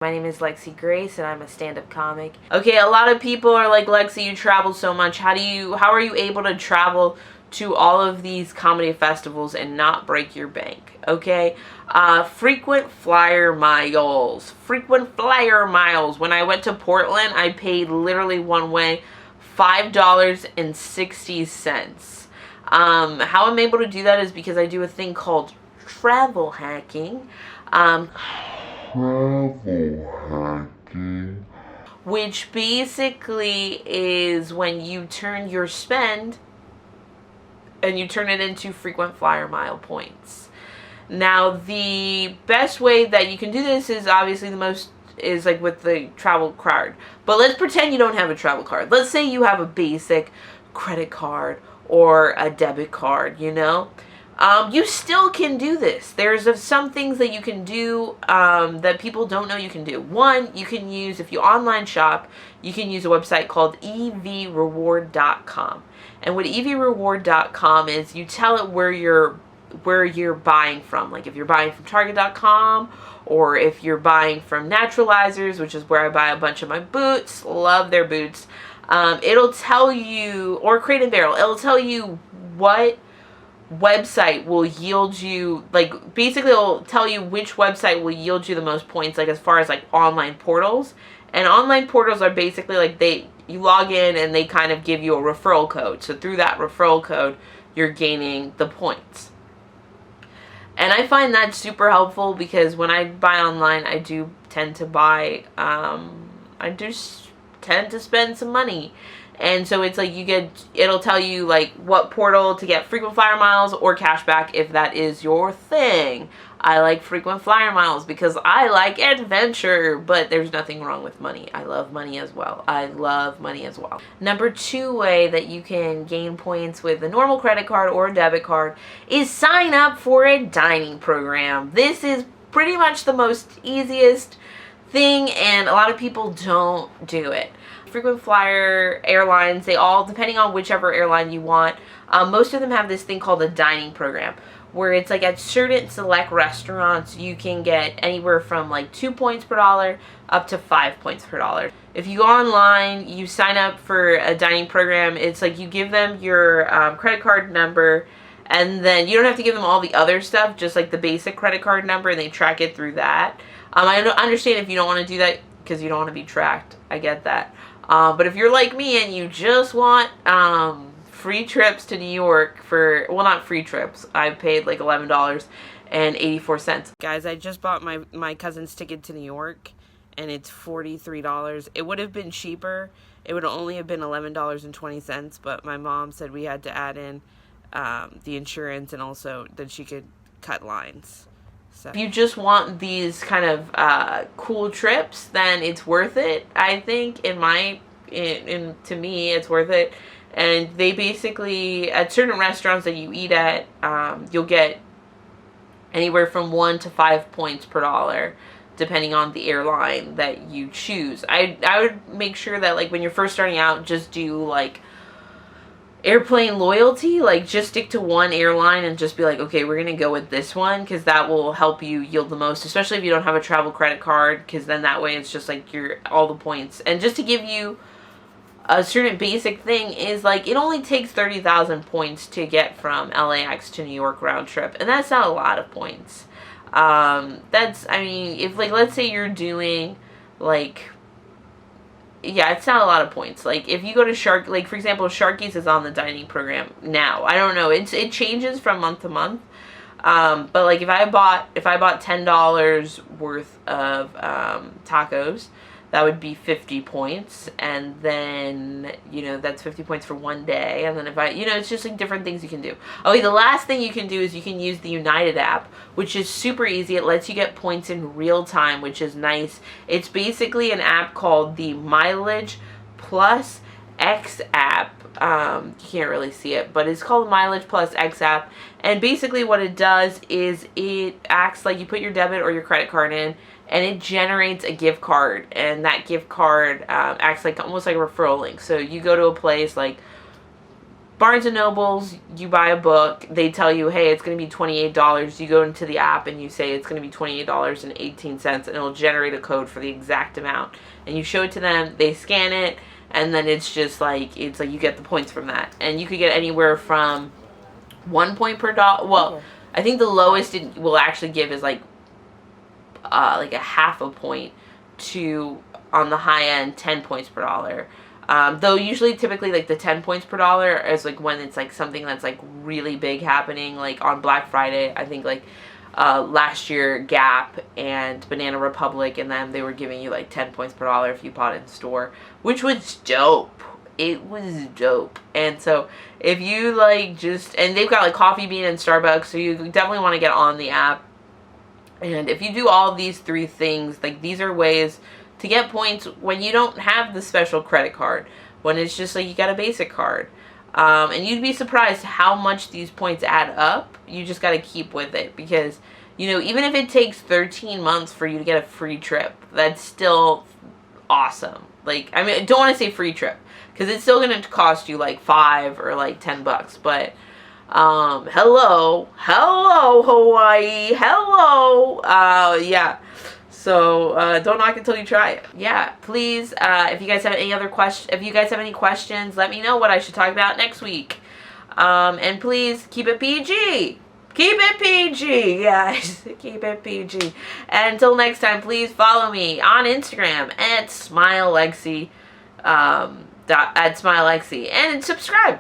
My name is Lexi Grace and I'm a stand-up comic. Okay, a lot of people are like, Lexi, you travel so much. How are you able to travel to all of these comedy festivals and not break your bank? Okay, frequent flyer miles. Frequent flyer miles. When I went to Portland, I paid literally one way $5.60. How I'm able to do that is because I do a thing called travel hacking. Travel hacking, which basically is when you turn your spend and you turn it into frequent flyer mile points. Now, the best way that you can do this is obviously is like with the travel card. But let's pretend you don't have a travel card. Let's say you have a basic credit card or a debit card, you know? You still can do this. There's some things that you can do that people don't know you can do. One, you can use, if you online shop, you can use a website called evreward.com. And what evreward.com is, you tell it where you're buying from. Like if you're buying from target.com, or if you're buying from Naturalizers, which is where I buy a bunch of my boots. Love their boots. It'll tell you, or Crate and Barrel, it'll tell you what website will yield you, like basically it'll tell you which website will yield you the most points, like as far as like online portals. And online portals are basically like you log in and they kind of give you a referral code. So through that referral code, you're gaining the points. And I find that super helpful because when I buy online, I do tend to spend some money. And so it's like it'll tell you like what portal to get frequent flyer miles or cash back if that is your thing. I like frequent flyer miles because I like adventure, but there's nothing wrong with money. I love money as well. I love money as well. Number 2 way that you can gain points with a normal credit card or a debit card is sign up for a dining program. This is pretty much the most easiest thing, and a lot of people don't do it. Frequent flyer airlines, they all, depending on whichever airline you want, most of them have this thing called a dining program, where it's like at certain select restaurants you can get anywhere from like 2 points per dollar up to 5 points per dollar. If you go online, you sign up for a dining program, it's like you give them your credit card number, and then you don't have to give them all the other stuff, just like the basic credit card number, and they track it through that. I understand if you don't want to do that because you don't want to be tracked. I get that. But if you're like me and you just want free trips to New York for, well, not free trips. I paid like $11.84. Guys, I just bought my cousin's ticket to New York, and it's $43. It would have been cheaper. It would only have been $11.20, but my mom said we had to add in the insurance and also that she could cut lines. So if you just want these kind of cool trips, then it's worth it. I think to me, it's worth it. And they basically, at certain restaurants that you eat at, you'll get anywhere from 1 to 5 points per dollar, depending on the airline that you choose. I would make sure that like when you're first starting out, just do like airplane loyalty, like just stick to one airline and just be like, okay, we're gonna go with this one, because that will help you yield the most, especially if you don't have a travel credit card, because then that way it's just like all the points. And just to give you a certain basic thing is like it only takes 30,000 points to get from LAX to New York round trip, and that's not a lot of points. I mean, if like let's say you're doing like, yeah, it's not a lot of points. Like if you go to like for example, Sharky's is on the dining program now. I don't know. It changes from month to month. But like if I bought $10 worth of tacos, that would be 50 points, and then that's 50 points for one day. And then if it's just like different things you can do. Okay, the last thing you can do is you can use the United app, which is super easy. It lets you get points in real time, which is nice. It's basically an app called the Mileage Plus X app. You can't really see it, but it's called Mileage Plus X app. And basically what it does is it acts like you put your debit or your credit card in, and it generates a gift card, and that gift card acts like almost like a referral link. So you go to a place like Barnes and Nobles, you buy a book, they tell you, hey, it's going to be $28. You go into the app and you say it's going to be $28.18, and it'll generate a code for the exact amount. And you show it to them, they scan it, and then it's like you get the points from that. And you could get anywhere from 1 point per dollar. Well, I think the lowest it will actually give is like a half a point to, on the high end, 10 points per dollar. Though usually typically like the 10 points per dollar is like when it's like something that's like really big happening, like on Black Friday. I think like last year Gap and Banana Republic and them, they were giving you like 10 points per dollar if you bought it in store, which was dope. It was dope. And so if you like and they've got like Coffee Bean and Starbucks, so you definitely want to get on the app. And if you do all these 3 things, like these are ways to get points when you don't have the special credit card, when it's just like you got a basic card. And you'd be surprised how much these points add up. You just got to keep with it, because, you know, even if it takes 13 months for you to get a free trip, that's still awesome. Like, I mean, I don't want to say free trip, because it's still going to cost you like $5 or like $10, but hello Hawaii, hello. Yeah. So, don't knock until you try it. Yeah, please, if you guys have any questions, let me know what I should talk about next week. And please, keep it PG. Keep it PG, guys. Keep it PG. And until next time, please follow me on Instagram at SmileLexi, and subscribe.